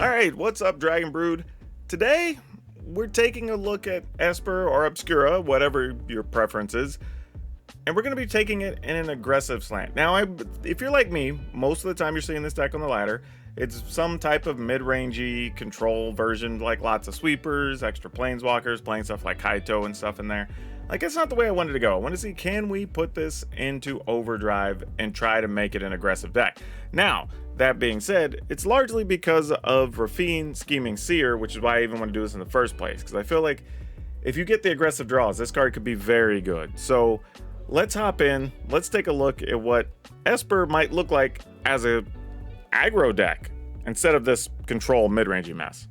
Alright, what's up, Dragon Brood? Today, we're taking a look at Esper or Obscura, whatever your preference is, and we're going to be taking it in an aggressive slant. Now, if you're like me, most of the time you're seeing this deck on the ladder, it's some type of mid-rangey control version, like lots of sweepers, extra planeswalkers, playing stuff like Kaito and stuff in there. Like, that's not the way I wanted to go. I want to see, can we put this into overdrive and try to make it an aggressive deck? Now, that being said, it's largely because of Rafine Scheming Seer, which is why I even want to do this in the first place, because I feel like if you get the aggressive draws, this card could be very good. So let's hop in, let's take a look at what Esper might look like as a aggro deck instead of this control mid-rangey mess.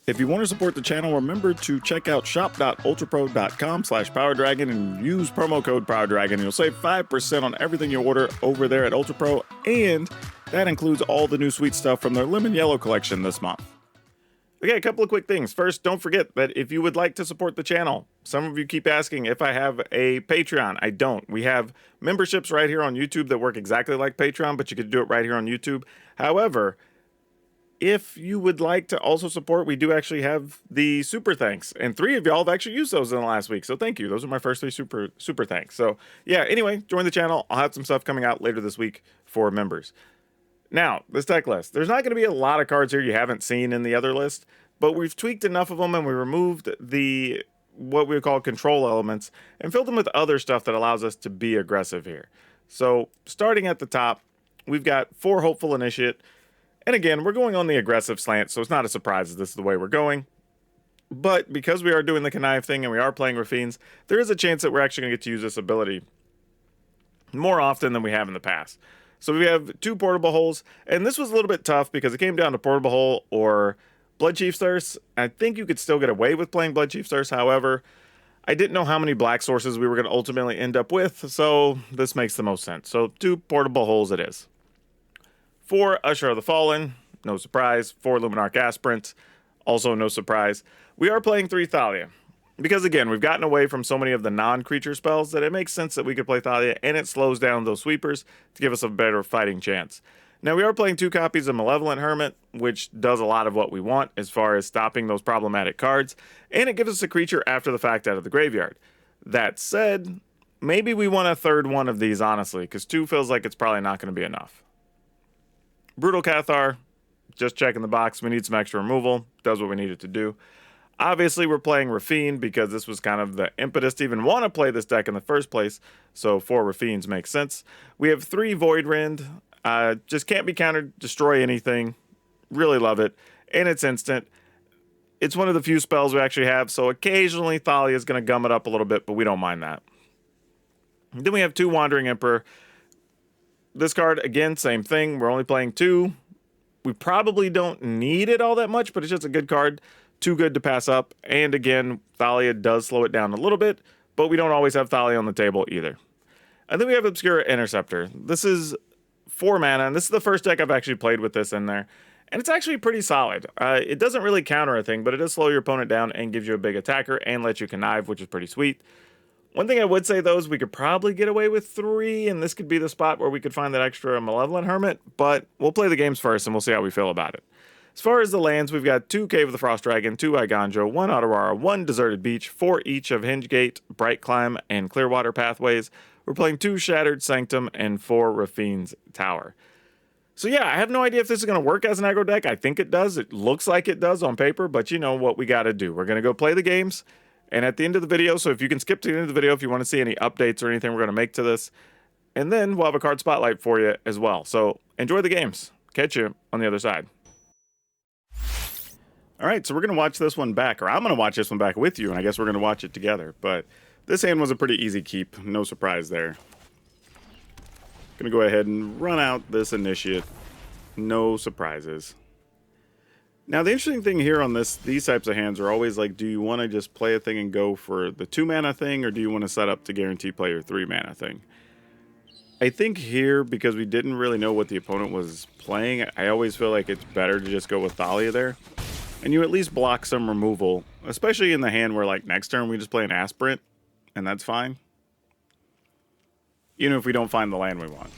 If you want to support the channel, remember to check out shop.ultrapro.com/PowrDragn and use promo code PowrDragn. You'll save 5% on everything you order over there at UltraPro, and that includes all the new sweet stuff from their Lemon Yellow collection this month. Okay, a couple of quick things. First, don't forget that if you would like to support the channel, some of you keep asking if I have a Patreon. I don't. We have memberships right here on YouTube that work exactly like Patreon, but you could do it right here on YouTube. However, if you would like to also support, we do actually have the super thanks, and 3 of y'all have actually used those in the last week, so thank you. Those are my first 3 super thanks. So yeah, anyway, join the channel. I'll have some stuff coming out later this week for members. Now, this deck list. There's not going to be a lot of cards here you haven't seen in the other list, but we've tweaked enough of them and we removed the what we would call control elements and filled them with other stuff that allows us to be aggressive here. So starting at the top, we've got 4 Hopeful Initiate. And again, we're going on the aggressive slant, so it's not a surprise that this is the way we're going. But because we are doing the connive thing and we are playing Rafines, there is a chance that we're actually going to get to use this ability more often than we have in the past. So we have 2 Portable Holes, and this was a little bit tough because it came down to Portable Hole or Bloodchief's Thirst. I think you could still get away with playing Bloodchief's Thirst, however, I didn't know how many black sources we were going to ultimately end up with, so this makes the most sense. So 2 Portable Holes it is. 4 Usher of the Fallen, no surprise. 4 Luminarch Aspirant, also no surprise. We are playing 3 Thalia, because again, we've gotten away from so many of the non-creature spells that it makes sense that we could play Thalia, and it slows down those sweepers to give us a better fighting chance. Now, we are playing 2 copies of Malevolent Hermit, which does a lot of what we want as far as stopping those problematic cards, and it gives us a creature after the fact out of the graveyard. That said, maybe we want a 3rd one of these, honestly, because 2 feels like it's probably not going to be enough. Brutal Cathar, just checking the box. We need some extra removal. Does what we need it to do. Obviously, we're playing Rafine because this was kind of the impetus to even want to play this deck in the first place. So 4 Rafines makes sense. We have 3 Void Rend. Just can't be countered. Destroy anything. Really love it. And it's instant. It's one of the few spells we actually have. So occasionally Thalia is going to gum it up a little bit, but we don't mind that. And then we have 2 Wandering Emperor. This card, again, same thing. We're only playing 2. We probably don't need it all that much, but it's just a good card. Too good to pass up. And again, Thalia does slow it down a little bit, but we don't always have Thalia on the table either. And then we have Obscura Interceptor. This is 4 mana, and this is the first deck I've actually played with this in there. And it's actually pretty solid. It doesn't really counter a thing, but it does slow your opponent down and gives you a big attacker and lets you connive, which is pretty sweet. One thing I would say, though, is we could probably get away with 3, and this could be the spot where we could find that extra Malevolent Hermit, but we'll play the games first, and we'll see how we feel about it. As far as the lands, we've got 2 Cave of the Frost Dragon, 2 Iganjo, 1 Aurora, 1 Deserted Beach, 4 each of Hingegate, Bright Climb, and Clearwater Pathways. We're playing 2 Shattered Sanctum and 4 Rafine's Tower. So yeah, I have no idea if this is going to work as an aggro deck. I think it does. It looks like it does on paper, but you know what we got to do. We're going to go play the games. And at the end of the video, so if you can skip to the end of the video if you want to see any updates or anything we're going to make to this. And then we'll have a card spotlight for you as well. So enjoy the games. Catch you on the other side. All right, so we're going to watch this one back. Or I'm going to watch this one back with you, and I guess we're going to watch it together. But this hand was a pretty easy keep. No surprise there. Going to go ahead and run out this Initiate. No surprises. Now, the interesting thing here on these types of hands are always like, do you want to just play a thing and go for the 2 mana thing, or do you want to set up to guarantee play your 3 mana thing? I think here, because we didn't really know what the opponent was playing, I always feel like it's better to just go with Thalia there. And you at least block some removal, especially in the hand where, like, next turn we just play an Aspirant, and that's fine. Even if we don't find the land we want.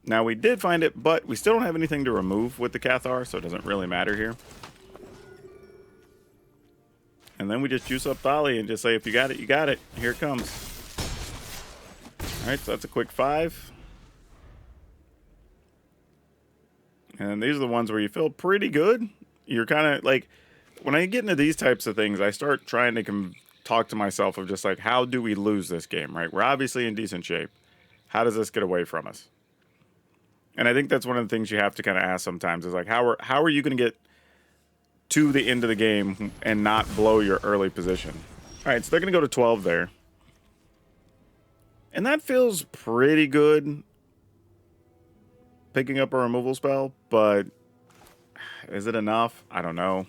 Now, we did find it, but we still don't have anything to remove with the Cathar, so it doesn't really matter here. And then we just juice up Thali and just say, if you got it, you got it. Here it comes. Alright, so that's a quick 5. And these are the ones where you feel pretty good. You're kind of like, when I get into these types of things, I start trying to talk to myself of just like, how do we lose this game, right? We're obviously in decent shape. How does this get away from us? And I think that's one of the things you have to kind of ask sometimes is like, how are you going to get to the end of the game and not blow your early position? All right, so they're going to go to 12 there. And that feels pretty good, picking up a removal spell, but is it enough? I don't know.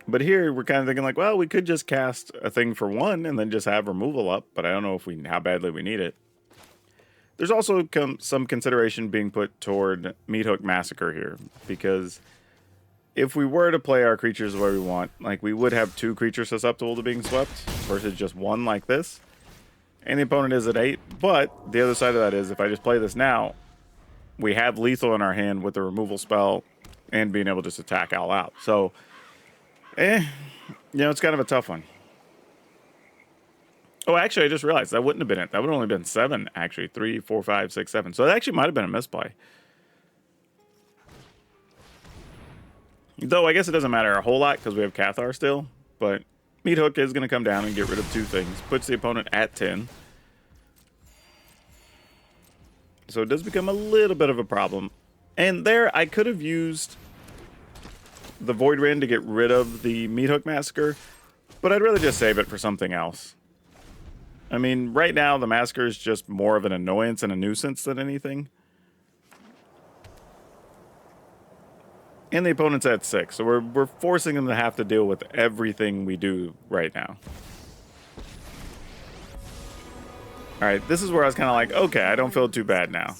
But here we're kind of thinking like, well, we could just cast a thing for 1 and then just have removal up, but I don't know how badly we need it. There's also some consideration being put toward Meathook Massacre here, because if we were to play our creatures the way we want, like we would have 2 creatures susceptible to being swept versus just 1 like this. And the opponent is at 8, but the other side of that is if I just play this now, we have lethal in our hand with the removal spell and being able to just attack all out. So, you know, it's kind of a tough one. Oh, actually, I just realized that wouldn't have been it. That would have only been 7, actually. 3, 4, 5, 6, 7. So it actually might have been a misplay. Though I guess it doesn't matter a whole lot because we have Cathar still. But Meathook is going to come down and get rid of 2 things. Puts the opponent at 10. So it does become a little bit of a problem. And there, I could have used the Void Rin to get rid of the Meathook Massacre. But I'd rather just save it for something else. I mean, right now, the Massacre is just more of an annoyance and a nuisance than anything. And the opponent's at 6, so we're forcing them to have to deal with everything we do right now. Alright, this is where I was kind of like, okay, I don't feel too bad now.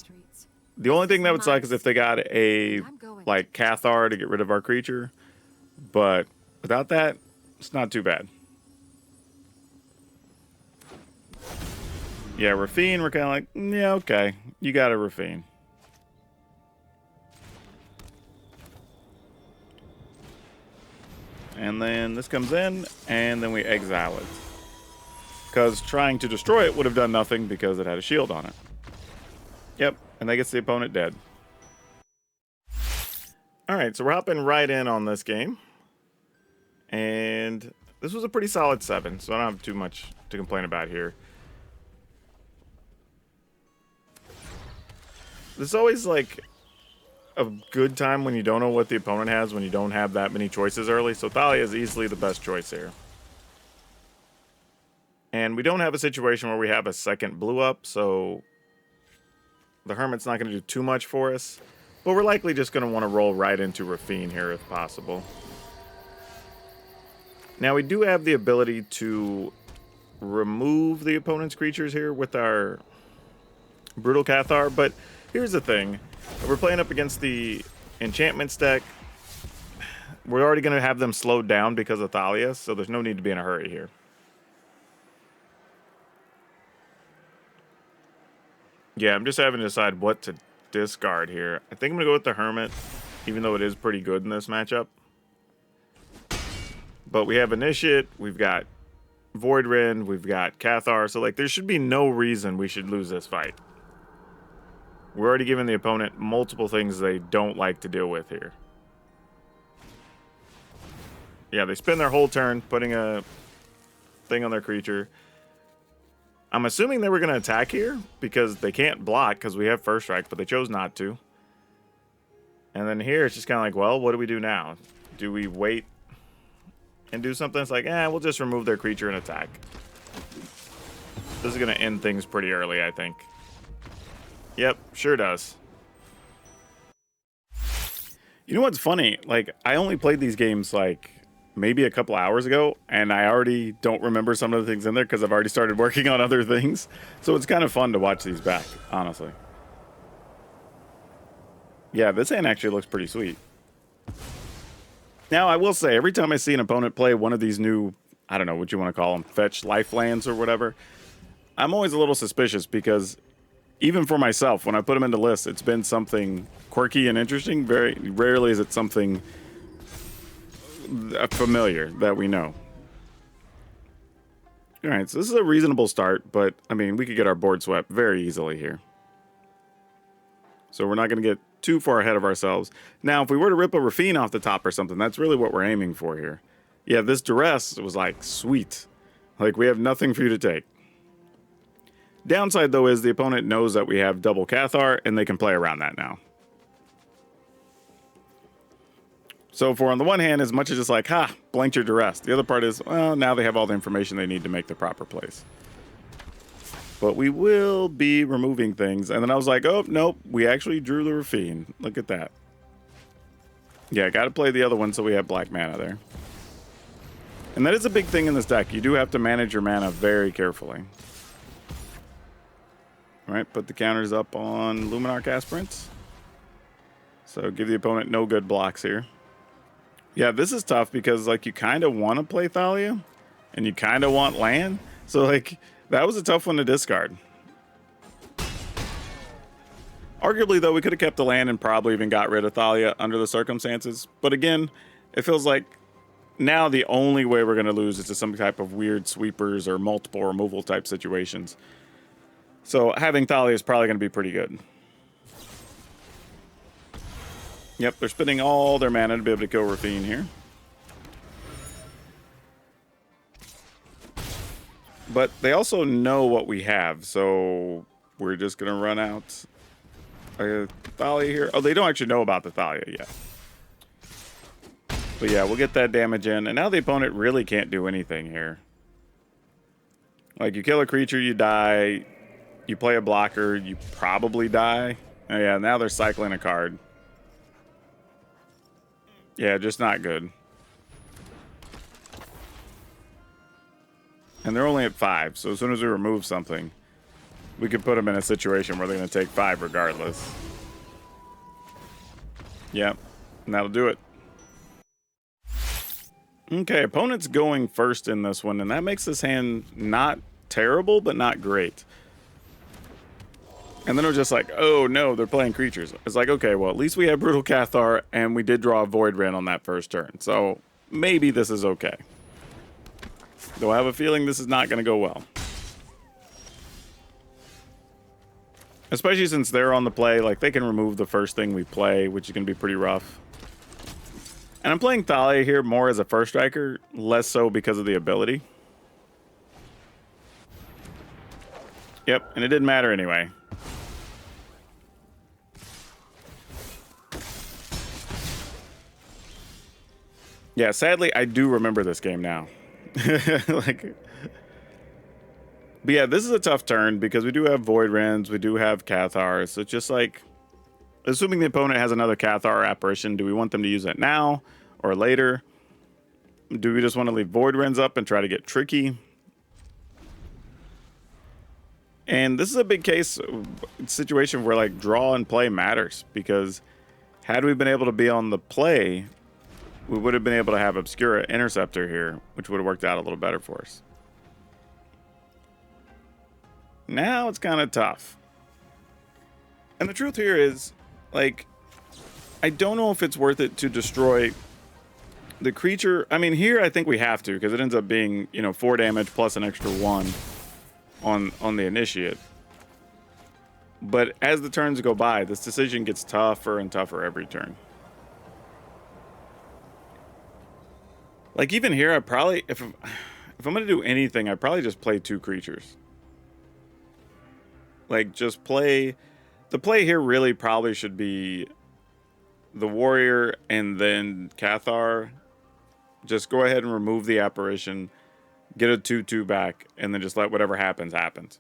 The only thing that would suck is if they got a, like, Cathar to get rid of our creature. But without that, it's not too bad. Yeah, Rafine, we're kind of like, yeah, okay. You got a Rafine. And then this comes in, and then we exile it. Because trying to destroy it would have done nothing because it had a shield on it. Yep, and that gets the opponent dead. Alright, so we're hopping right in on this game. And this was a pretty solid 7, so I don't have too much to complain about here. This is always like a good time when you don't know what the opponent has, when you don't have that many choices early. So Thalia is easily the best choice here. And we don't have a situation where we have a second blue up, so the Hermit's not going to do too much for us. But we're likely just going to want to roll right into Rafine here if possible. Now we do have the ability to remove the opponent's creatures here with our Brutal Cathar, but here's the thing. If we're playing up against the Enchantments deck, we're already going to have them slowed down because of Thalia, so there's no need to be in a hurry here. Yeah, I'm just having to decide what to discard here. I think I'm going to go with the Hermit, even though it is pretty good in this matchup. But we have Initiate, we've got Void Rin, we've got Cathar, so like there should be no reason we should lose this fight. We're already giving the opponent multiple things they don't like to deal with here. Yeah, they spend their whole turn putting a thing on their creature. I'm assuming they were going to attack here because they can't block because we have First Strike, but they chose not to. And then here it's just kind of like, well, what do we do now? Do we wait and do something? It's like, we'll just remove their creature and attack. This is going to end things pretty early, I think. Yep, sure does. You know what's funny? Like, I only played these games, like, maybe a couple hours ago, and I already don't remember some of the things in there because I've already started working on other things. So it's kind of fun to watch these back, honestly. Yeah, this hand actually looks pretty sweet. Now, I will say, every time I see an opponent play one of these new, I don't know what you want to call them, fetch lifelands or whatever, I'm always a little suspicious because even for myself, when I put them into lists, it's been something quirky and interesting. Very rarely is it something familiar that we know. All right, so this is a reasonable start, but I mean, we could get our board swept very easily here. So we're not going to get too far ahead of ourselves. Now, if we were to rip a Rafine off the top or something, that's really what we're aiming for here. Yeah, this duress was like, sweet. Like, we have nothing for you to take. Downside, though, is the opponent knows that we have double Cathar, and they can play around that now. So for on the one hand, as much as it's like, ha, blanked your duress. The other part is, well, now they have all the information they need to make the proper plays. But we will be removing things. And then I was like, oh, nope, we actually drew the Rafine. Look at that. Yeah, got to play the other one so we have black mana there. And that is a big thing in this deck. You do have to manage your mana very carefully. All right, put the counters up on Luminarch Aspirants. So give the opponent no good blocks here. Yeah, this is tough because, like, you kind of want to play Thalia, and you kind of want land. So, like, that was a tough one to discard. Arguably, though, we could have kept the land and probably even got rid of Thalia under the circumstances. But again, it feels like now the only way we're going to lose is to some type of weird sweepers or multiple removal type situations. So having Thalia is probably going to be pretty good. Yep, they're spending all their mana to be able to kill Rafine here. But they also know what we have, so we're just going to run out a Thalia here. Oh, they don't actually know about the Thalia yet. But yeah, we'll get that damage in. And now the opponent really can't do anything here. Like, you kill a creature, you die. You play a blocker, you probably die. Oh yeah, now they're cycling a card. Yeah, just not good. And they're only at 5, so as soon as we remove something, we could put them in a situation where they're going to take 5 regardless. Yep, and that'll do it. Okay, opponent's going first in this one, and that makes this hand not terrible, but not great. And then it was just like, oh no, they're playing creatures. It's like, okay, well, at least we have Brutal Cathar, and we did draw a Void Ran on that first turn. So maybe this is okay. Though I have a feeling this is not going to go well. Especially since they're on the play, like, they can remove the first thing we play, which is going to be pretty rough. And I'm playing Thalia here more as a first striker, less so because of the ability. Yep, and it didn't matter anyway. Yeah, sadly, I do remember this game now. Like, but yeah, this is a tough turn because we do have Void Rens, we do have Cathars. So it's just like, assuming the opponent has another Cathar apparition, do we want them to use it now or later? Do we just want to leave Void Rens up and try to get tricky? And this is a big case situation where, like, draw and play matters, because had we been able to be on the play, we would have been able to have Obscura Interceptor here, which would have worked out a little better for us. Now it's kind of tough. And the truth here is, like, I don't know if it's worth it to destroy the creature. I mean, here I think we have to, because it ends up being, you know, 4 damage plus an extra 1 on the initiate. But as the turns go by, this decision gets tougher and tougher every turn. Like, even here, I probably, if I'm going to do anything, I'd probably just play 2 creatures. Like, just play, the play here really probably should be the warrior and then Cathar. Just go ahead and remove the apparition, get a 2/2 back, and then just let whatever happens, happens.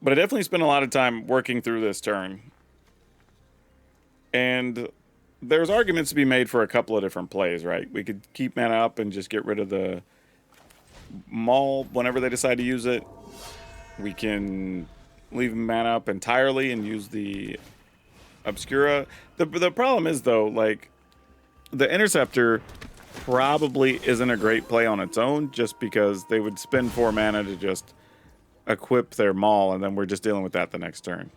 But I definitely spent a lot of time working through this turn. And there's arguments to be made for a couple of different plays, right? We could keep mana up and just get rid of the Maul whenever they decide to use it. We can leave mana up entirely and use the Obscura. The problem is, though, like, the Interceptor probably isn't a great play on its own, just because they would spend 4 mana to just equip their Maul, and then we're just dealing with that the next turn.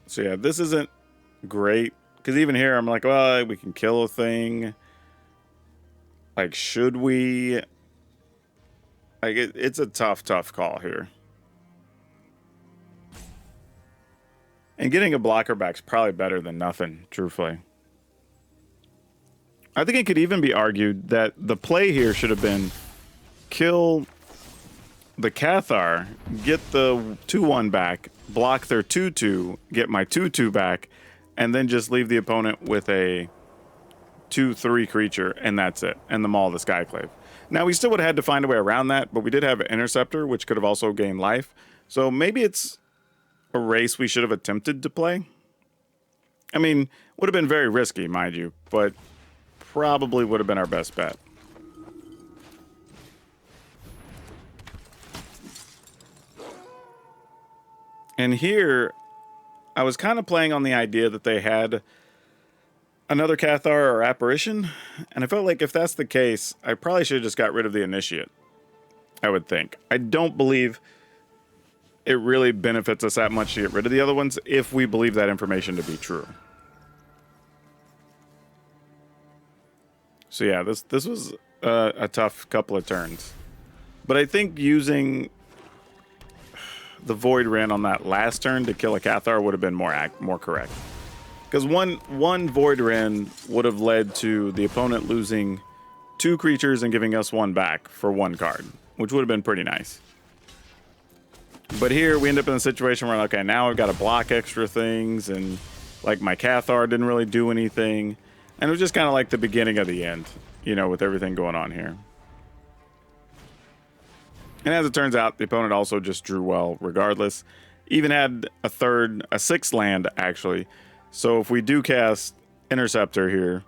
So yeah, this isn't great, because even here I'm like, well, we can kill a thing. Like, should we? Like, it's a tough call here. And getting a blocker back's probably better than nothing, truthfully. I think it could even be argued that the play here should have been kill the Cathar, get the 2/1 back, block their 2/2, get my 2/2 back, and then just leave the opponent with a 2/3 creature, and that's it. And the Maul of the Skyclave. Now, we still would have had to find a way around that, but we did have an Interceptor, which could have also gained life. So maybe it's a race we should have attempted to play. I mean, would have been very risky, mind you, but probably would have been our best bet. And here, I was kind of playing on the idea that they had another Cathar or Apparition, and I felt like if that's the case, I probably should have just got rid of the Initiate, I would think. I don't believe it really benefits us that much to get rid of the other ones if we believe that information to be true. So yeah, this was a tough couple of turns. But I think using the Void Ren on that last turn to kill a Cathar would have been more correct. Because one Void Ren would have led to the opponent losing 2 creatures and giving us 1 back for 1 card, which would have been pretty nice. But here we end up in a situation where, okay, now I've got to block extra things, and like my Cathar didn't really do anything. And it was just kind of like the beginning of the end, you know, with everything going on here. And as it turns out, the opponent also just drew well regardless. Even had a 6th land, actually. So if we do cast Interceptor here,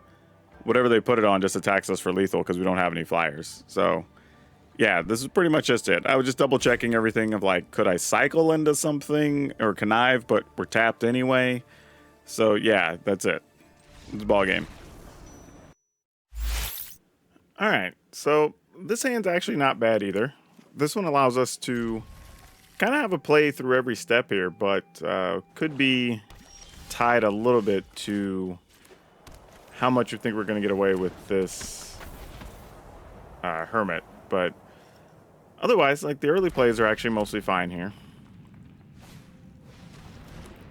whatever they put it on just attacks us for lethal because we don't have any flyers. So yeah, this is pretty much just it. I was just double checking everything of like, could I cycle into something or connive, but we're tapped anyway. So yeah, that's it. It's a ball game. All right, so this hand's actually not bad either. This one allows us to kind of have a play through every step here, but could be tied a little bit to how much you think we're going to get away with this Hermit. But otherwise, like, the early plays are actually mostly fine here.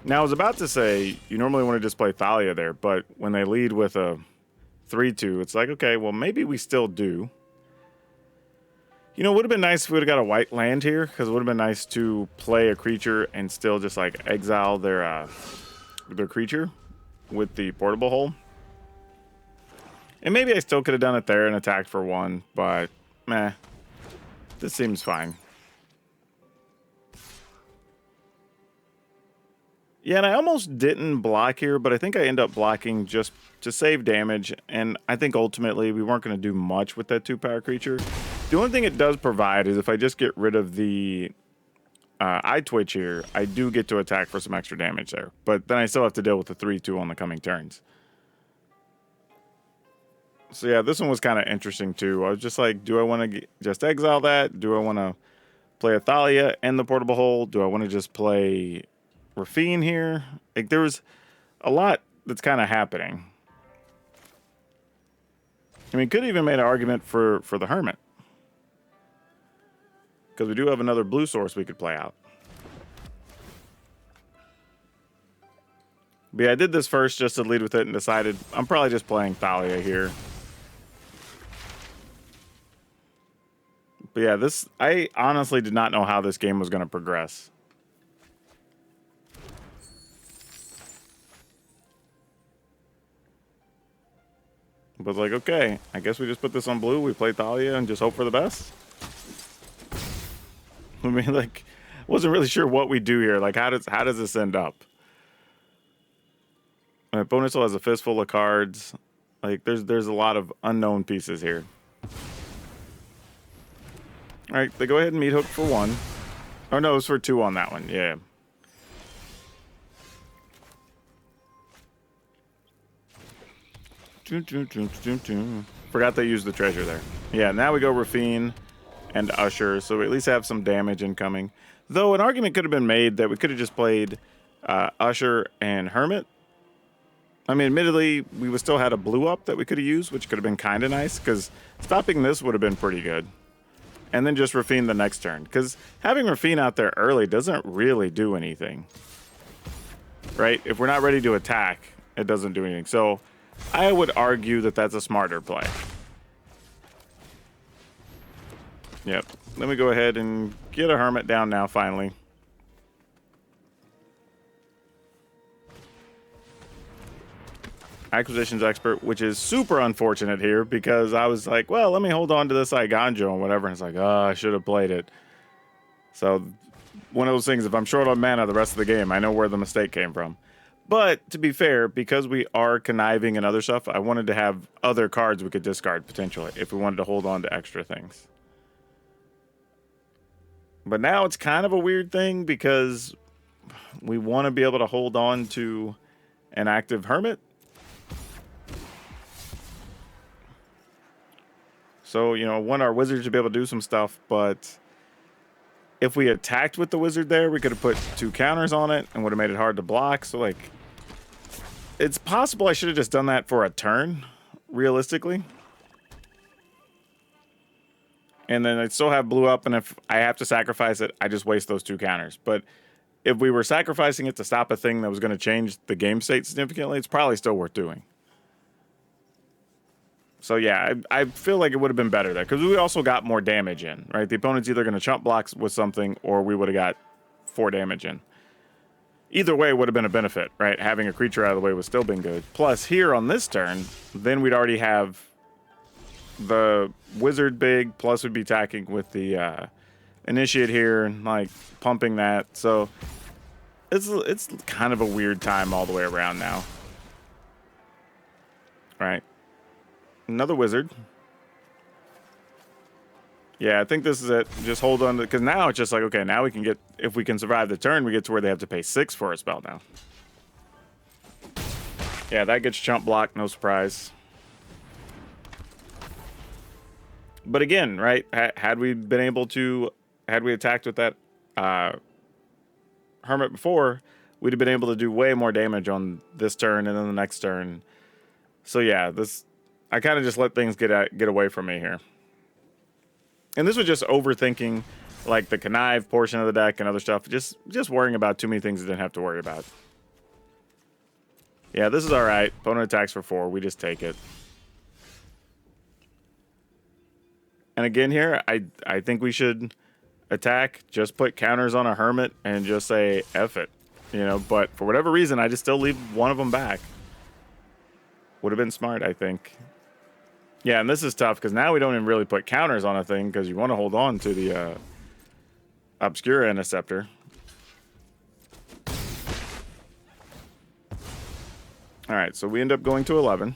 Now, I was about to say, you normally want to just play Thalia there, but when they lead with a 3/2, it's like, okay, well, maybe we still do. You know, it would have been nice if we would have got a white land here, because it would have been nice to play a creature and still just, like, exile their creature with the portable hole. And maybe I still could have done it there and attacked for 1, but meh. This seems fine. Yeah, and I almost didn't block here, but I think I end up blocking just to save damage, and I think ultimately we weren't going to do much with that 2-power creature. The only thing it does provide is if I just get rid of the eye twitch here, I do get to attack for some extra damage there. But then I still have to deal with the 3/2 on the coming turns. So yeah, this one was kind of interesting too. I was just like, do I want to just exile that? Do I want to play a Thalia and the portable hole? Do I want to just play Rafine here? Like, there was a lot that's kind of happening. I mean, could even made an argument for the Hermit, because we do have another blue source we could play out. But yeah, I did this first just to lead with it and decided I'm probably just playing Thalia here. But yeah, I honestly did not know how this game was going to progress. But like, okay, I guess we just put this on blue, we play Thalia, and just hope for the best. I mean, like, wasn't really sure what we do here. Like, how does this end up? My opponent still has a fistful of cards. Like, there's a lot of unknown pieces here. All right, they go ahead and meat hook for 1. Oh no, it was for 2 on that one. Yeah. Forgot they used the treasure there. Yeah, now we go Rafine and Usher, so we at least have some damage incoming. Though an argument could have been made that we could have just played Usher and Hermit. I mean, admittedly, we would still had a blue up that we could have used, which could have been kind of nice, because stopping this would have been pretty good. And then just Rafine the next turn, because having Rafine out there early doesn't really do anything. Right? If we're not ready to attack, it doesn't do anything. So I would argue that that's a smarter play. Yep. Let me go ahead and get a Hermit down now, finally. Acquisitions expert, which is super unfortunate here because I was like, well, let me hold on to this Iganjo and whatever. And it's like, oh, I should have played it. So one of those things, if I'm short on mana the rest of the game, I know where the mistake came from. But to be fair, because we are conniving and other stuff, I wanted to have other cards we could discard potentially if we wanted to hold on to extra things. But now it's kind of a weird thing because we want to be able to hold on to an active Hermit. So, you know, want our wizards to be able to do some stuff, but if we attacked with the wizard there, we could have put 2 counters on it and would have made it hard to block. So, like, it's possible I should have just done that for a turn, realistically. And then I'd still have blue up, and if I have to sacrifice it, I just waste those 2 counters. But if we were sacrificing it to stop a thing that was going to change the game state significantly, it's probably still worth doing. So yeah, I feel like it would have been better there because we also got more damage in, right? The opponent's either going to chump blocks with something or we would have got 4 damage in. Either way would have been a benefit, right? Having a creature out of the way would still been good. Plus here on this turn, then we'd already have the wizard big, plus we'd be attacking with the initiate here and like pumping that. So it's kind of a weird time all the way around now. Right. Another wizard. Yeah, I think this is it. Just hold on to, because now it's just like, okay, now we can get, if we can survive the turn, we get to where they have to pay 6 for a spell now. Yeah, that gets chump block, no surprise. But again, right, had we been able to, had we attacked with that Hermit before, we'd have been able to do way more damage on this turn and then the next turn. So yeah, this, I kind of just let things get away from me here. And this was just overthinking, like, the connive portion of the deck and other stuff. Just worrying about too many things I didn't have to worry about. Yeah, this is all right. Opponent attacks for 4. We just take it. And again here, I think we should attack, just put counters on a Hermit, and just say, F it. You know, but for whatever reason, I just still leave one of them back. Would have been smart, I think. Yeah, and this is tough because now we don't even really put counters on a thing because you want to hold on to the Obscura Interceptor. All right, so we end up going to 11.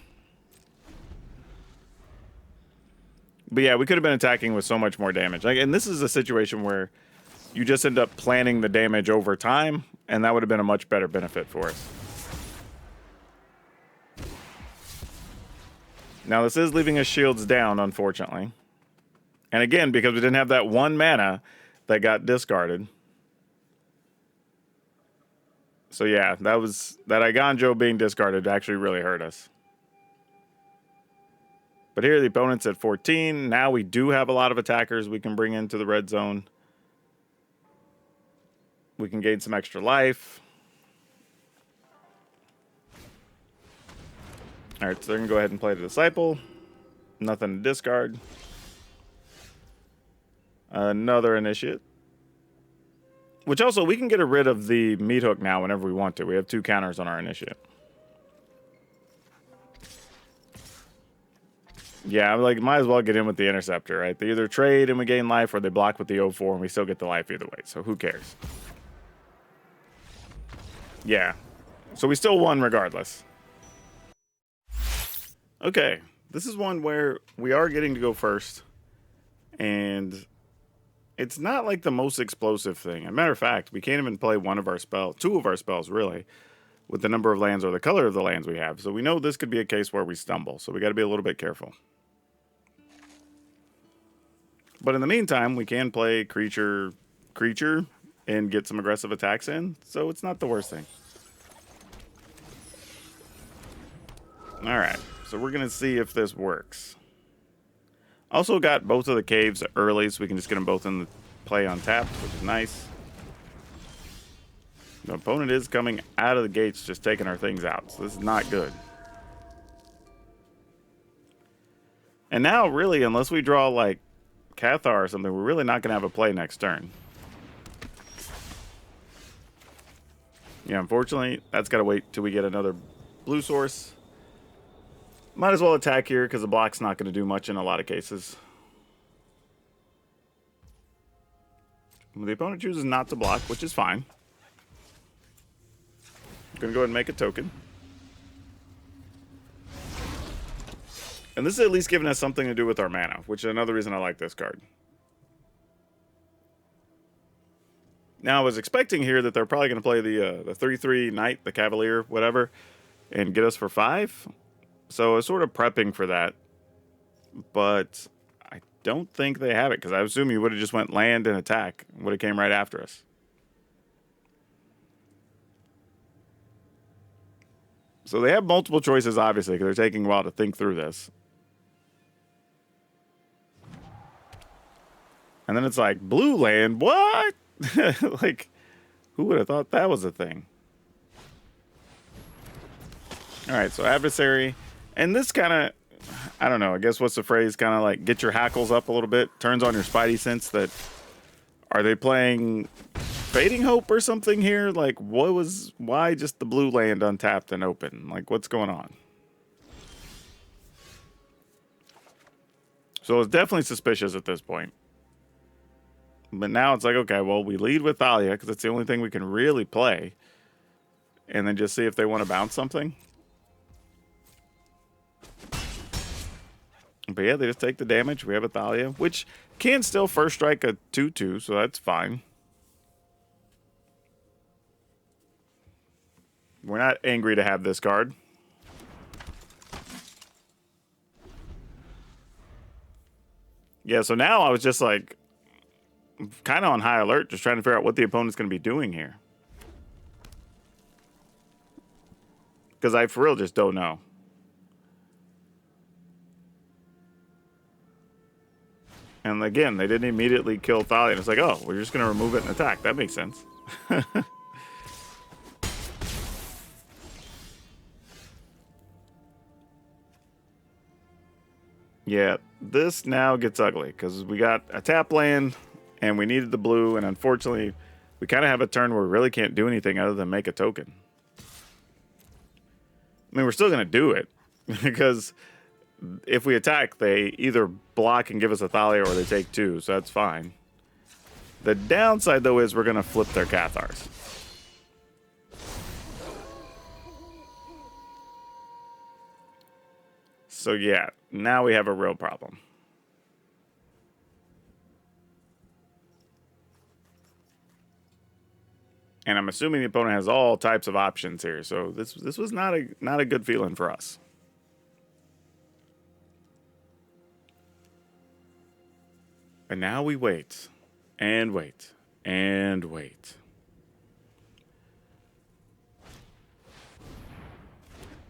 But yeah, we could have been attacking with so much more damage. Like, and this is a situation where you just end up planning the damage over time, and that would have been a much better benefit for us. Now, this is leaving us shields down, unfortunately. And again, because we didn't have that 1 mana that got discarded. So yeah, that Iganjo being discarded actually really hurt us. But here the opponent's at 14. Now we do have a lot of attackers we can bring into the red zone. We can gain some extra life. All right, so they're going to go ahead and play the Disciple. Nothing to discard. Another Initiate. Which also, we can get rid of the Meat Hook now whenever we want to. We have 2 counters on our Initiate. Yeah, I'm like, might as well get in with the Interceptor, right? They either trade and we gain life, or they block with the 0-4 and we still get the life either way. So who cares? Yeah. So we still won regardless. Okay, this is one where we are getting to go first, and it's not like the most explosive thing. As a matter of fact, we can't even play 2 of our spells, really. with the number of lands or the color of the lands we have. So we know this could be a case where we stumble. So we got to be a little bit careful. But in the meantime, we can play creature and get some aggressive attacks in. So it's not the worst thing. All right. So we're going to see if this works. Also got both of the caves early, so we can just get them both in the play on tap, which is nice. The opponent is coming out of the gates, just taking our things out. So this is not good. And now, really, unless we draw, like, Cathar or something, we're really not going to have a play next turn. Yeah, unfortunately, that's got to wait till we get another blue source. Might as well attack here, because the block's not going to do much in a lot of cases. The opponent chooses not to block, which is fine. I'm going to go ahead and make a token. And this is at least giving us something to do with our mana, which is another reason I like this card. Now, I was expecting here that they're probably going to play the 3/3 Knight, the Cavalier, whatever, and get us for 5. So I was sort of prepping for that. But I don't think they have it, because I assume you would have just went land and attack. Would have came right after us. So they have multiple choices, obviously, because they're taking a while to think through this. And then it's like, blue land, what? Like, who would have thought that was a thing? All right, so adversary. And this kind of, I don't know, I guess what's the phrase? Kind of like get your hackles up a little bit. Turns on your spidey sense that, are they playing Fading Hope or something here? Like, why just the blue land untapped and open? Like, what's going on? So it's definitely suspicious at this point. But now it's like, okay, well, we lead with Thalia, because it's the only thing we can really play. And then just see if they want to bounce something. But yeah, they just take the damage. We have a Thalia, which can still first strike a 2/2, so that's fine. We're not angry to have this card. Yeah, so now I was just like, kind of on high alert, just trying to figure out what the opponent's going to be doing here. Because I, for real, just don't know. And again, they didn't immediately kill Thalia. And it's like, oh, we're just going to remove it and attack. That makes sense. Yeah, this now gets ugly because we got a tap land and we needed the blue. And unfortunately, we kind of have a turn where we really can't do anything other than make a token. I mean, we're still going to do it because if we attack, they either block and give us a Thalia or they take 2, so that's fine. The downside, though, is we're going to flip their Cathars. So, yeah, now we have a real problem. And I'm assuming the opponent has all types of options here, so this was not a good feeling for us. And now we wait, and wait, and wait.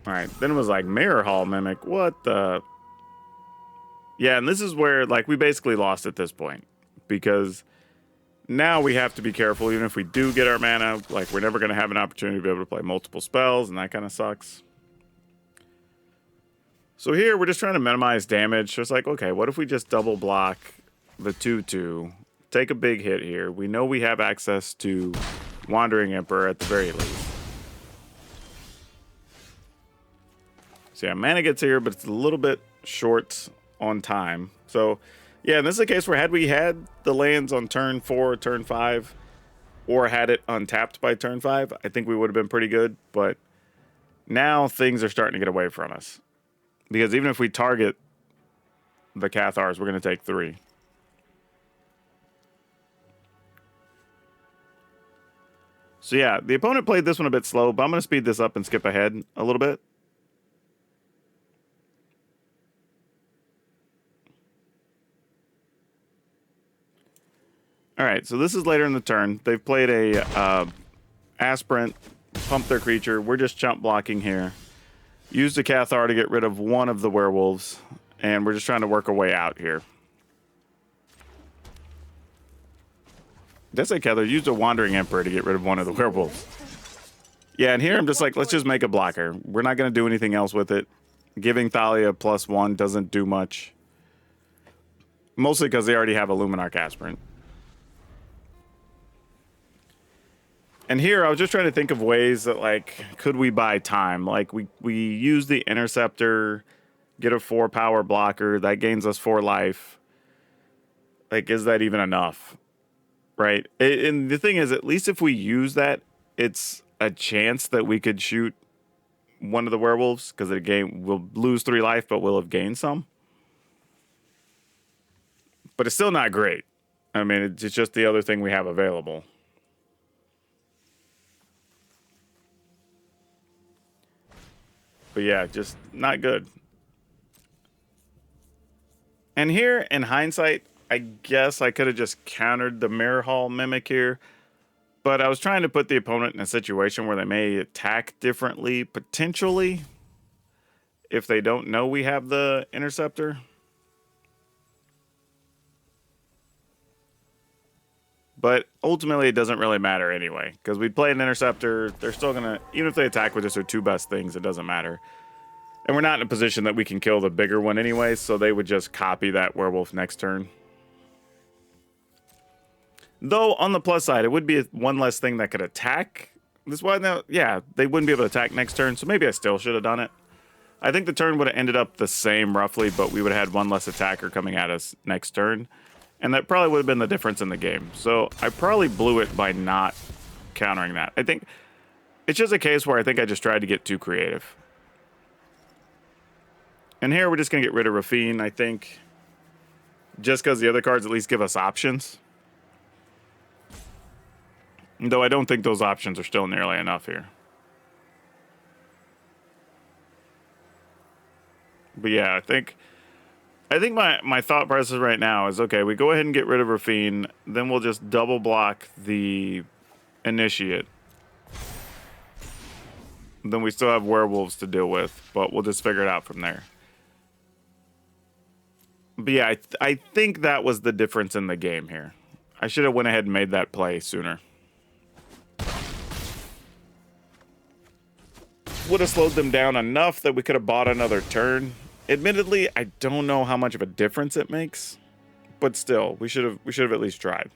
All right, then it was like Mirror Hall Mimic. What the? Yeah, and this is where, like, we basically lost at this point. Because now we have to be careful, even if we do get our mana. Like, we're never going to have an opportunity to be able to play multiple spells, and that kind of sucks. So here, we're just trying to minimize damage. So it's like, okay, what if we just double block the 2/2, take a big hit here. We know we have access to Wandering Emperor at the very least. So yeah, mana gets here, but it's a little bit short on time. So yeah, and this is a case where had we had the lands on turn 4, turn 5, or had it untapped by turn 5, I think we would have been pretty good. But now things are starting to get away from us. Because even if we target the Cathars, we're going to take 3. So yeah, the opponent played this one a bit slow, but I'm going to speed this up and skip ahead a little bit. All right, so this is later in the turn. They've played a aspirant, pumped their creature. We're just chump blocking here. Used a Cathar to get rid of one of the werewolves, and we're just trying to work our way out here. That's like Cathar used a Wandering Emperor to get rid of one of the werewolves. Yeah, and here I'm just like, let's just make a blocker. We're not going to do anything else with it. Giving Thalia +1 doesn't do much. Mostly because they already have a Luminarch Aspirant. And here I was just trying to think of ways that, like, could we buy time? Like, we use the Interceptor, get a 4-power blocker, that gains us 4 life. Like, is that even enough? Right? And the thing is, at least if we use that, it's a chance that we could shoot one of the werewolves, because the game will lose 3 life, but we'll have gained some. But it's still not great. I mean, it's just the other thing we have available. But yeah, just not good. And here, in hindsight, I guess I could have just countered the Mirror Hall Mimic here. But I was trying to put the opponent in a situation where they may attack differently, potentially, if they don't know we have the Interceptor. But ultimately, it doesn't really matter anyway, because we'd play an Interceptor. They're still going to, even if they attack with just their 2 best things, it doesn't matter. And we're not in a position that we can kill the bigger one anyway, so they would just copy that werewolf next turn. Though, on the plus side, it would be one less thing that could attack. This one, now, yeah, they wouldn't be able to attack next turn, so maybe I still should have done it. I think the turn would have ended up the same, roughly, but we would have had one less attacker coming at us next turn. And that probably would have been the difference in the game. So I probably blew it by not countering that. I think it's just a case where I think I just tried to get too creative. And here we're just going to get rid of Rafine, I think. Just because the other cards at least give us options. Though I don't think those options are still nearly enough here. But yeah, I think my thought process right now is, okay, we go ahead and get rid of Rafine, then we'll just double block the Initiate. Then we still have werewolves to deal with, but we'll just figure it out from there. But yeah, I think that was the difference in the game here. I should have went ahead and made that play sooner. Would have slowed them down enough that we could have bought another turn. Admittedly, I don't know how much of a difference it makes, but still, we should have at least tried.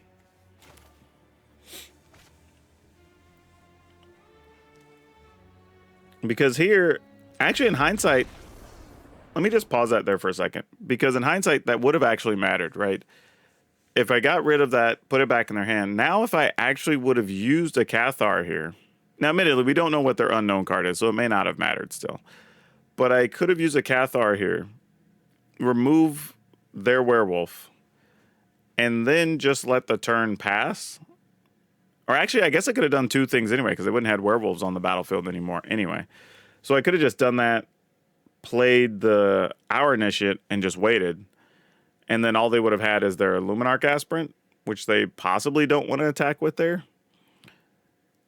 Because here, actually in hindsight, let me just pause that there for a second. Because in hindsight, that would have actually mattered, right? If I got rid of that, put it back in their hand. Now, if I actually would have used a Cathar here. Now, admittedly, we don't know what their unknown card is, so it may not have mattered still. But I could have used a Cathar here, remove their werewolf, and then just let the turn pass. Or actually, I guess I could have done 2 things anyway, because they wouldn't have had werewolves on the battlefield anymore anyway. So I could have just done that, played our Initiate, and just waited. And then all they would have had is their Luminarch Aspirant, which they possibly don't want to attack with there.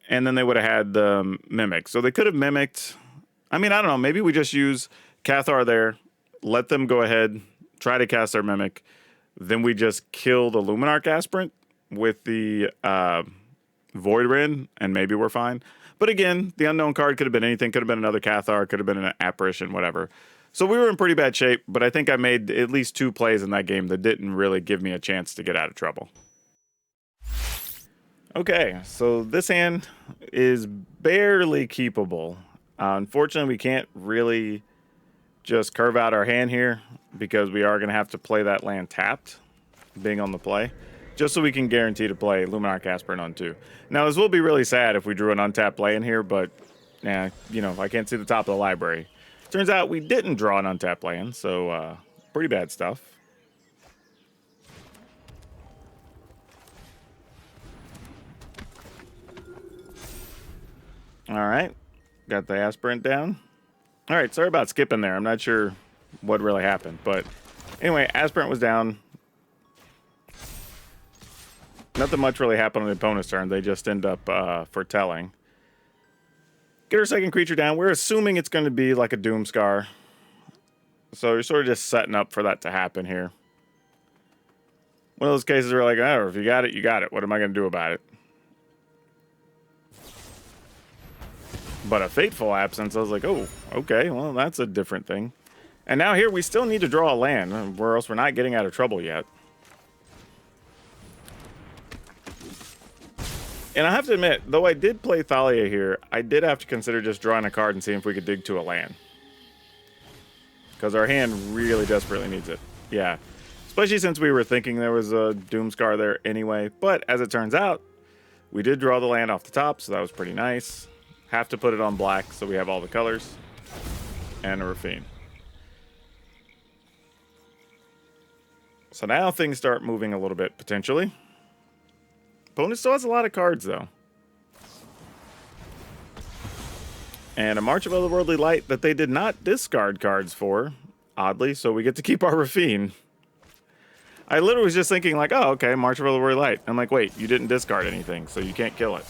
And then they would have had the Mimic. So they could have mimicked. I mean, I don't know. Maybe we just use Cathar there, let them go ahead, try to cast their Mimic. Then we just kill the Luminarch Aspirant with the Void Rin, and maybe we're fine. But again, the unknown card could have been anything. Could have been another Cathar, could have been an Apparition, whatever. So we were in pretty bad shape, but I think I made at least 2 plays in that game that didn't really give me a chance to get out of trouble. Okay, so this hand is barely keepable. Unfortunately, we can't really just curve out our hand here because we are going to have to play that land tapped, being on the play, just so we can guarantee to play Luminarch Aspirant on 2. Now, this will be really sad if we drew an untapped play in here, but, yeah, you know, I can't see the top of the library. Turns out we didn't draw an untapped land, so pretty bad stuff. All right. Got the aspirant down. All right. Sorry about skipping there. I'm not sure what really happened. But anyway, aspirant was down. Nothing much really happened on the opponent's turn. They just end up foretelling. Get our second creature down. We're assuming it's going to be like a Doomscar. So you're sort of just setting up for that to happen here. One of those cases where like, oh, if you got it, you got it. What am I going to do about it? But a Fateful Absence, I was like, oh, okay, well, that's a different thing. And now here we still need to draw a land, or else we're not getting out of trouble yet. And I have to admit, though I did play Thalia here, I did have to consider just drawing a card and seeing if we could dig to a land. Because our hand really desperately needs it. Yeah. Especially since we were thinking there was a Doomscar there anyway. But as it turns out, we did draw the land off the top, so that was pretty nice. Have to put it on black so we have all the colors. And a Rafine. So now things start moving a little bit, potentially. Opponent still has a lot of cards, though. And a March of Otherworldly Light that they did not discard cards for, oddly, so we get to keep our Rafine. I literally was just thinking, like, oh, okay, March of Otherworldly Light. I'm like, wait, you didn't discard anything, so you can't kill it.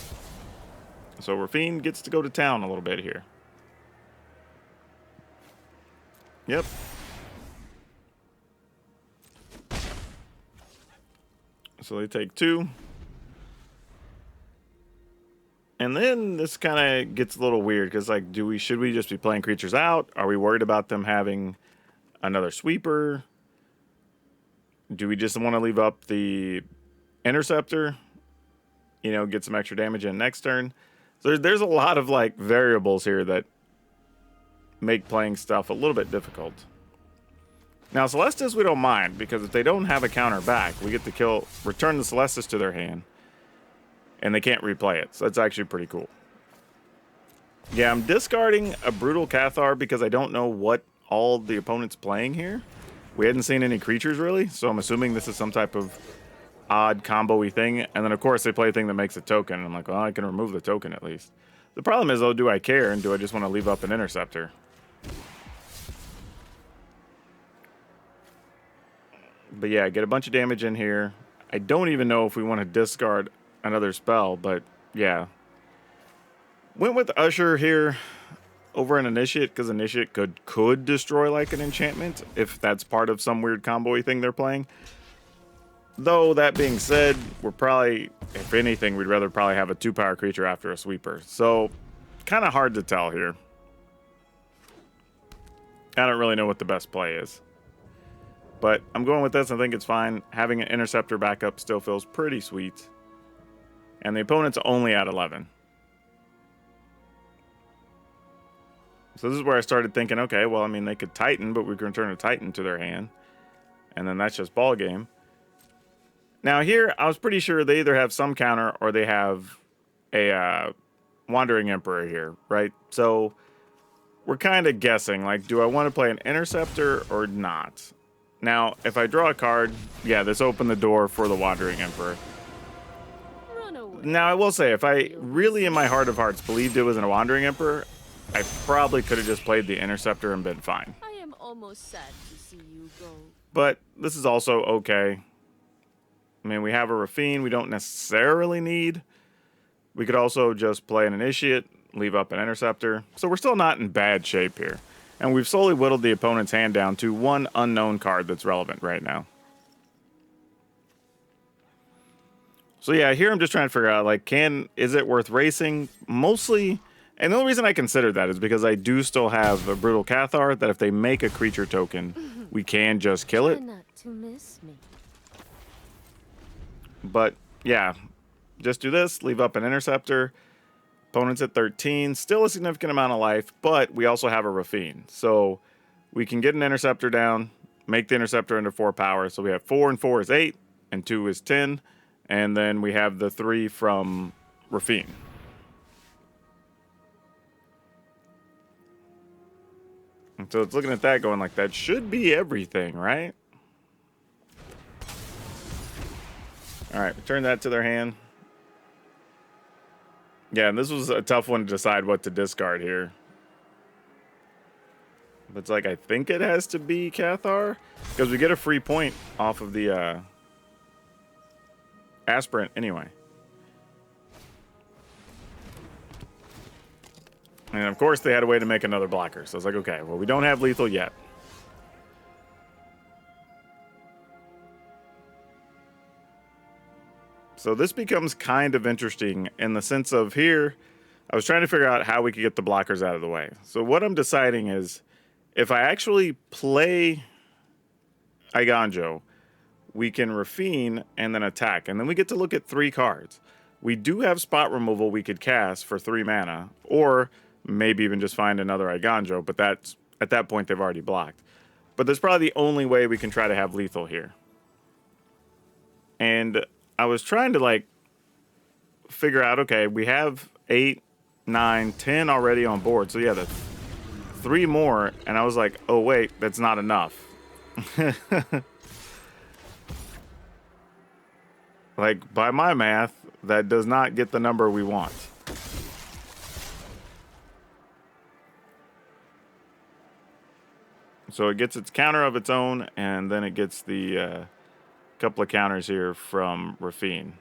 So Rafine gets to go to town a little bit here. Yep. So they take 2. And then this kind of gets a little weird because, like, should we just be playing creatures out? Are we worried about them having another sweeper? Do we just want to leave up the interceptor? You know, get some extra damage in next turn. So there's a lot of, like, variables here that make playing stuff a little bit difficult. Now, Celestis we don't mind because if they don't have a counter back, we get to return the Celestis to their hand. And they can't replay it, so that's actually pretty cool. Yeah, I'm discarding a Brutal Cathar because I don't know what all the opponent's playing here. We hadn't seen any creatures, really, so I'm assuming this is some type of odd combo-y thing. And then, of course, they play a thing that makes a token, and I'm like, well, I can remove the token at least. The problem is, though, do I care, and do I just want to leave up an Interceptor? But yeah, get a bunch of damage in here. I don't even know if we want to discard another spell, but yeah. Went with Usher here over an Initiate, because Initiate could destroy like an enchantment, if that's part of some weird combo-y thing they're playing. Though, that being said, we're probably, if anything, we'd rather probably have a 2-power creature after a sweeper. So, kind of hard to tell here. I don't really know what the best play is. But I'm going with this, I think it's fine. Having an Interceptor backup still feels pretty sweet. And the opponent's only at 11. So this is where I started thinking, okay, well, I mean, they could Titan, but we can return a Titan to their hand. And then that's just ball game. Now here, I was pretty sure they either have some counter or they have a Wandering Emperor here, right? So we're kind of guessing, like, do I want to play an Interceptor or not? Now, if I draw a card, yeah, this opened the door for the Wandering Emperor. Now, I will say, if I really in my heart of hearts believed it was a Wandering Emperor, I probably could have just played the Interceptor and been fine. I am almost sad to see you go. But this is also okay. I mean, we have a Rafine we don't necessarily need. We could also just play an Initiate, leave up an Interceptor. So we're still not in bad shape here. And we've slowly whittled the opponent's hand down to one unknown card that's relevant right now. So yeah, here I'm just trying to figure out, like, is it worth racing? Mostly, and the only reason I consider that is because I do still have a Brutal Cathar that if they make a creature token, we can just kill it. Try not to miss me. But yeah, just do this, leave up an Interceptor. Opponent's at 13, still a significant amount of life, but we also have a Rafine. So we can get an Interceptor down, make the Interceptor into 4 power. So we have 4 and 4 is 8, and 2 is 10. And then we have the 3 from Rafine. And so it's looking at that going like, that should be everything, right? All right, return that to their hand. Yeah, and this was a tough one to decide what to discard here. But it's like, I think it has to be Cathar, because we get a free point off of the aspirant anyway. And of course, they had a way to make another blocker. So I was like, okay, well, we don't have lethal yet. So this becomes kind of interesting in the sense of here, I was trying to figure out how we could get the blockers out of the way. So what I'm deciding is, if I actually play Eiganjo, we can Rafine and then attack. And then we get to look at 3 cards. We do have spot removal we could cast for 3 mana, or maybe even just find another Eiganjo, but that's at that point they've already blocked. But that's probably the only way we can try to have lethal here. And I was trying to like figure out, okay, we have 8, 9, 10 already on board. So yeah, that's 3 more. And I was like, oh wait, that's not enough. Like, by my math, that does not get the number we want. So it gets its counter of its own, and then it gets the couple of counters here from Rafine.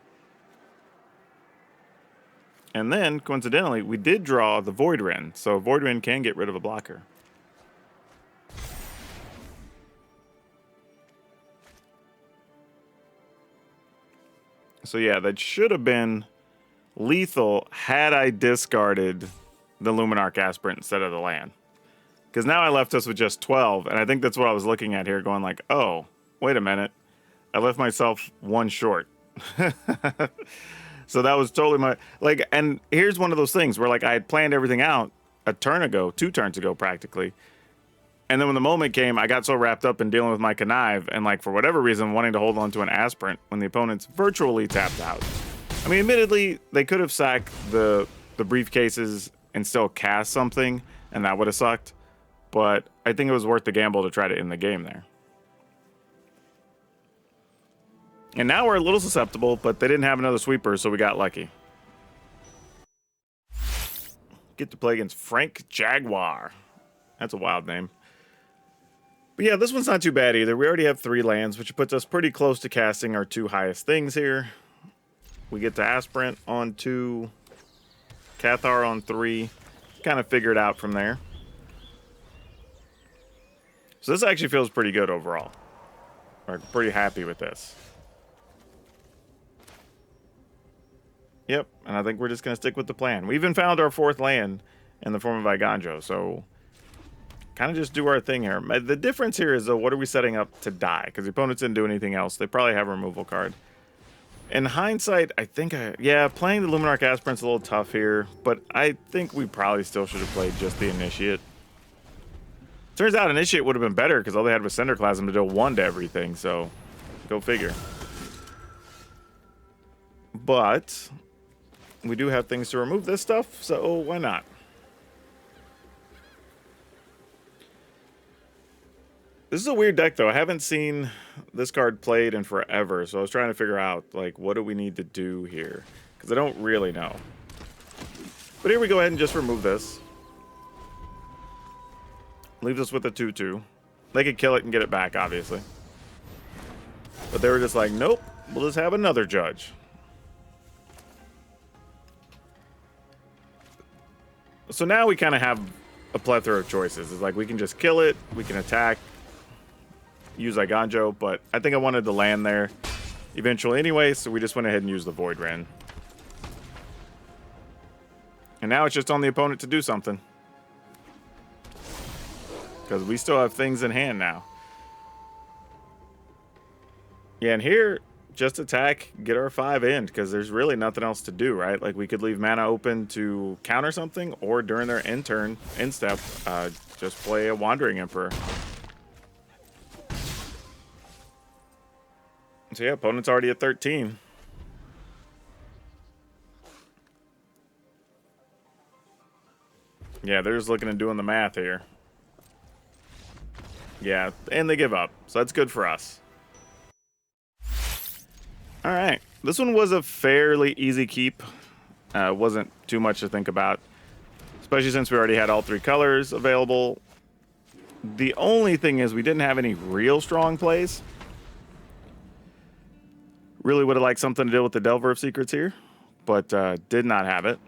And then, coincidentally, we did draw the Voidren, so Voidren can get rid of a blocker. So yeah, that should have been lethal had I discarded the Luminarch Aspirant instead of the land. Because now I left us with just 12, and I think that's what I was looking at here, going like, oh, wait a minute. I left myself 1 short. So that was totally my... Like, and here's one of those things where, like, I had planned everything out a turn ago, 2 turns ago, practically. And then when the moment came, I got so wrapped up in dealing with my connive and, like, for whatever reason, wanting to hold on to an aspirant when the opponent's virtually tapped out. I mean, admittedly, they could have sacked the briefcases and still cast something, and that would have sucked. But I think it was worth the gamble to try to end the game there. And now we're a little susceptible, but they didn't have another sweeper, so we got lucky. Get to play against Frank Jaguar. That's a wild name. But yeah, this one's not too bad either. We already have 3 lands, which puts us pretty close to casting our 2 highest things here. We get to Aspirant on 2, Cathar on 3. Kind of figure it out from there. So this actually feels pretty good overall. We're pretty happy with this. Yep, and I think we're just going to stick with the plan. We even found our 4th land in the form of Eiganjo, so kind of just do our thing here. The difference here is, though, what are we setting up to die? Because the opponents didn't do anything else. They probably have a removal card. In hindsight, I think yeah, playing the Luminarch Aspirant's a little tough here, but I think we probably still should have played just the Initiate. Turns out Initiate would have been better because all they had was Cinderclasm to deal 1 to everything, so go figure. But we do have things to remove this stuff, so why not? This is a weird deck, though. I haven't seen this card played in forever, so I was trying to figure out, like, what do we need to do here? Because I don't really know. But here we go ahead and just remove this. Leaves us with a 2/2. They could kill it and get it back, obviously. But they were just like, nope, we'll just have another judge. So now we kind of have a plethora of choices. It's like we can just kill it, we can attack, use Eiganjo, but I think I wanted to land there eventually anyway, so we just went ahead and used the Voidren. And now it's just on the opponent to do something. Because we still have things in hand now. Yeah, and here, just attack, get our 5 in, because there's really nothing else to do, right? Like, we could leave mana open to counter something, or during their end turn, end step, just play a Wandering Emperor. So yeah, opponent's already at 13. Yeah, they're just looking and doing the math here. Yeah, and they give up, so that's good for us. All right, this one was a fairly easy keep. Wasn't too much to think about, especially since we already had all 3 colors available. The only thing is we didn't have any real strong plays. Really would have liked something to deal with the Delver of Secrets here, but did not have it.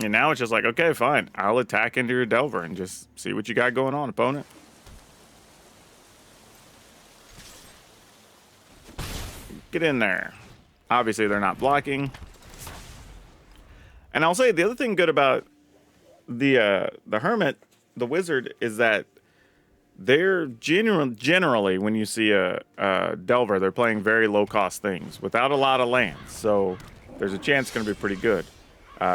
And now it's just like, okay, fine. I'll attack into your Delver and just see what you got going on, opponent. Get in there. Obviously, they're not blocking. And I'll say the other thing good about the Hermit, the Wizard, is that they're generally, when you see a Delver, they're playing very low-cost things without a lot of lands. So there's a chance it's going to be pretty good.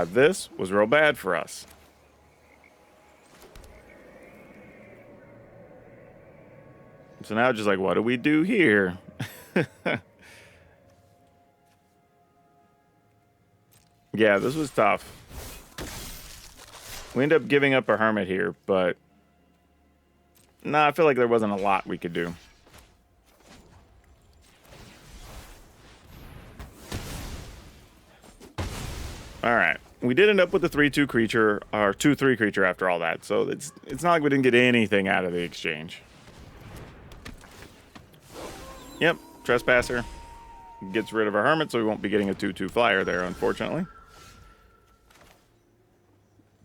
This was real bad for us. So now just like, what do we do here? Yeah, this was tough. We end up giving up a Hermit here, but nah, I feel like there wasn't a lot we could do. All right. We did end up with a 3/2 creature, or 2/3 creature after all that, so it's not like we didn't get anything out of the exchange. Yep, Trespasser gets rid of our Hermit, so we won't be getting a 2/2 flyer there, unfortunately.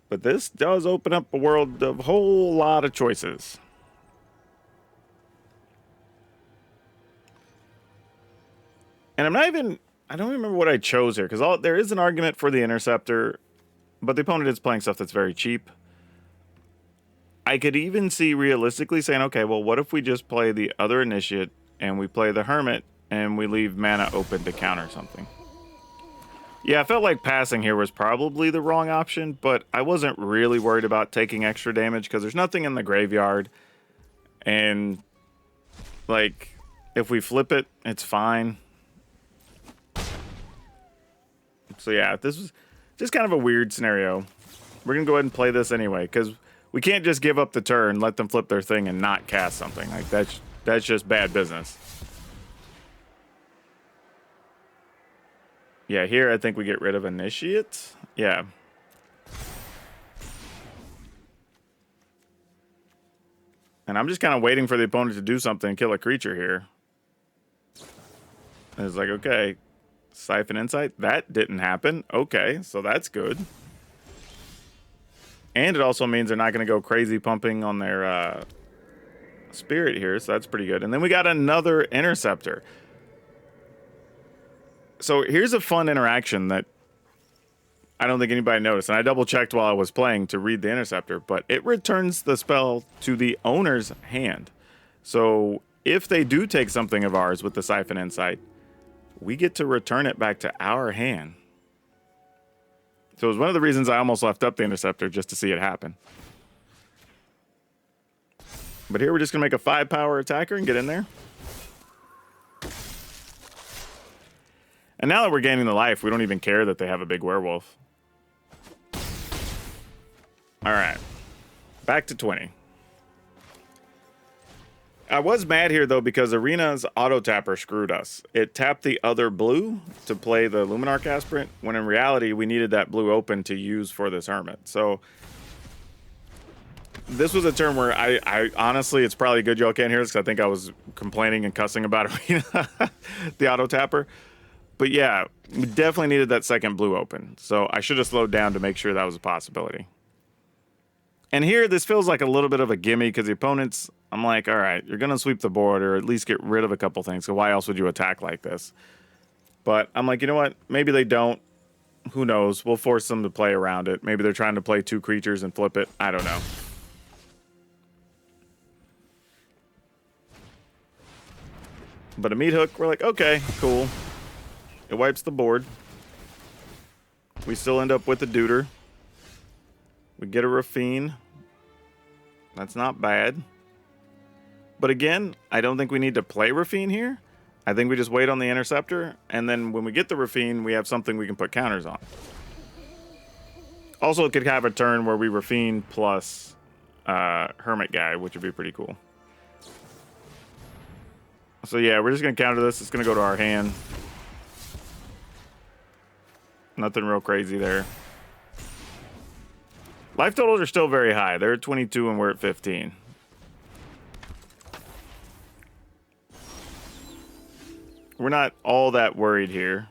But this does open up a world of a whole lot of choices. And I don't remember what I chose here, because there is an argument for the Interceptor, but the opponent is playing stuff that's very cheap. I could even see realistically saying, okay, well, what if we just play the other Initiate, and we play the Hermit, and we leave mana open to counter something. Yeah, I felt like passing here was probably the wrong option, but I wasn't really worried about taking extra damage, because there's nothing in the graveyard, and, like, if we flip it, it's fine. So yeah, this was just kind of a weird scenario. We're going to go ahead and play this anyway, because we can't just give up the turn, let them flip their thing, and not cast something. Like, that's just bad business. Yeah, here I think we get rid of Initiate. Yeah. And I'm just kind of waiting for the opponent to do something and kill a creature here. And it's like, okay, Siphon Insight. That didn't happen. Okay, so that's good. And it also means they're not going to go crazy pumping on their Spirit here, so that's pretty good. And then we got another Interceptor. So here's a fun interaction that I don't think anybody noticed. And I double-checked while I was playing to read the Interceptor, but it returns the spell to the owner's hand. So if they do take something of ours with the Siphon Insight, we get to return it back to our hand. So it was one of the reasons I almost left up the Interceptor, just to see it happen. But here we're just going to make a 5-power attacker and get in there. And now that we're gaining the life, we don't even care that they have a big werewolf. All right. Back to 20. I was mad here, though, because Arena's auto-tapper screwed us. It tapped the other blue to play the Luminarch Aspirant, when in reality, we needed that blue open to use for this Hermit. So this was a turn where I honestly, it's probably good y'all can't hear this, because I think I was complaining and cussing about Arena, the auto-tapper. But yeah, we definitely needed that second blue open. So I should have slowed down to make sure that was a possibility. And here, this feels like a little bit of a gimme, because the opponents, I'm like, all right, you're going to sweep the board or at least get rid of a couple things. So why else would you attack like this? But I'm like, you know what? Maybe they don't. Who knows? We'll force them to play around it. Maybe they're trying to play 2 creatures and flip it. I don't know. But a Meat Hook, we're like, okay, cool. It wipes the board. We still end up with a Deuter. We get a Rafine. That's not bad. But again, I don't think we need to play Rafine here. I think we just wait on the Interceptor, and then when we get the Rafine, we have something we can put counters on. Also, it could have a turn where we Rafine plus Hermit guy, which would be pretty cool. So yeah, we're just going to counter this. It's going to go to our hand. Nothing real crazy there. Life totals are still very high. They're at 22 and we're at 15. We're not all that worried here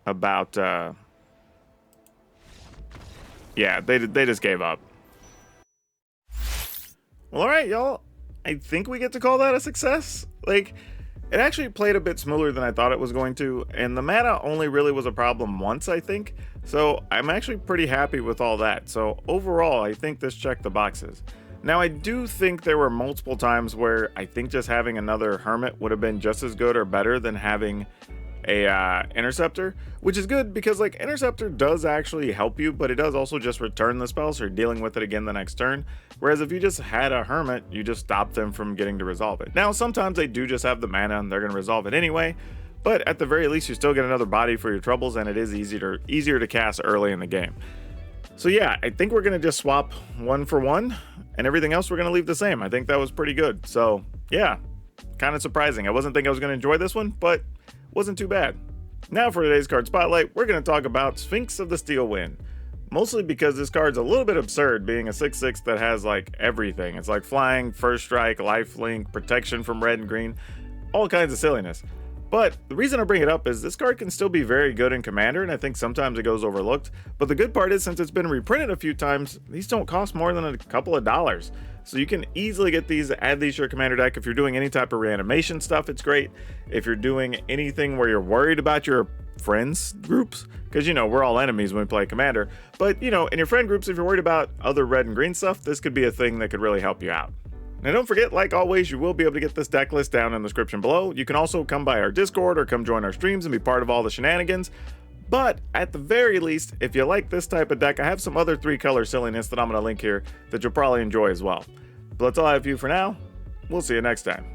about, yeah, they just gave up. Well, all right, y'all. I think we get to call that a success. Like, it actually played a bit smoother than I thought it was going to, and the mana only really was a problem once, I think. So I'm actually pretty happy with all that. So overall, I think this checked the boxes. Now, I do think there were multiple times where I think just having another Hermit would have been just as good or better than having a Interceptor, which is good because like Interceptor does actually help you, but it does also just return the spell, so you're dealing with it again the next turn. Whereas if you just had a Hermit, you just stop them from getting to resolve it. Now, sometimes they do just have the mana and they're going to resolve it anyway, but at the very least, you still get another body for your troubles, and it is easier to cast early in the game. So yeah, I think we're going to just swap 1 for 1, and everything else we're going to leave the same. I think that was pretty good. So yeah, kind of surprising. I wasn't thinking I was going to enjoy this one, but wasn't too bad. Now for today's card spotlight, we're going to talk about Sphinx of the Steel Wind. Mostly because this card's a little bit absurd, being a 6/6 that has like everything. It's like flying, first strike, lifelink, protection from red and green, all kinds of silliness. But the reason I bring it up is this card can still be very good in Commander, and I think sometimes it goes overlooked. But the good part is, since it's been reprinted a few times, these don't cost more than a couple of dollars. So you can easily get these, add these to your Commander deck. If you're doing any type of reanimation stuff, it's great. If you're doing anything where you're worried about your friends groups, because you know we're all enemies when we play Commander, but you know, in your friend groups, if you're worried about other red and green stuff, this could be a thing that could really help you out. Now don't forget, like always, you will be able to get this deck list down in the description below. You can also come by our Discord or come join our streams and be part of all the shenanigans. But at the very least, if you like this type of deck, I have some other 3-color silliness that I'm going to link here that you'll probably enjoy as well. But that's all I have for you for now. We'll see you next time.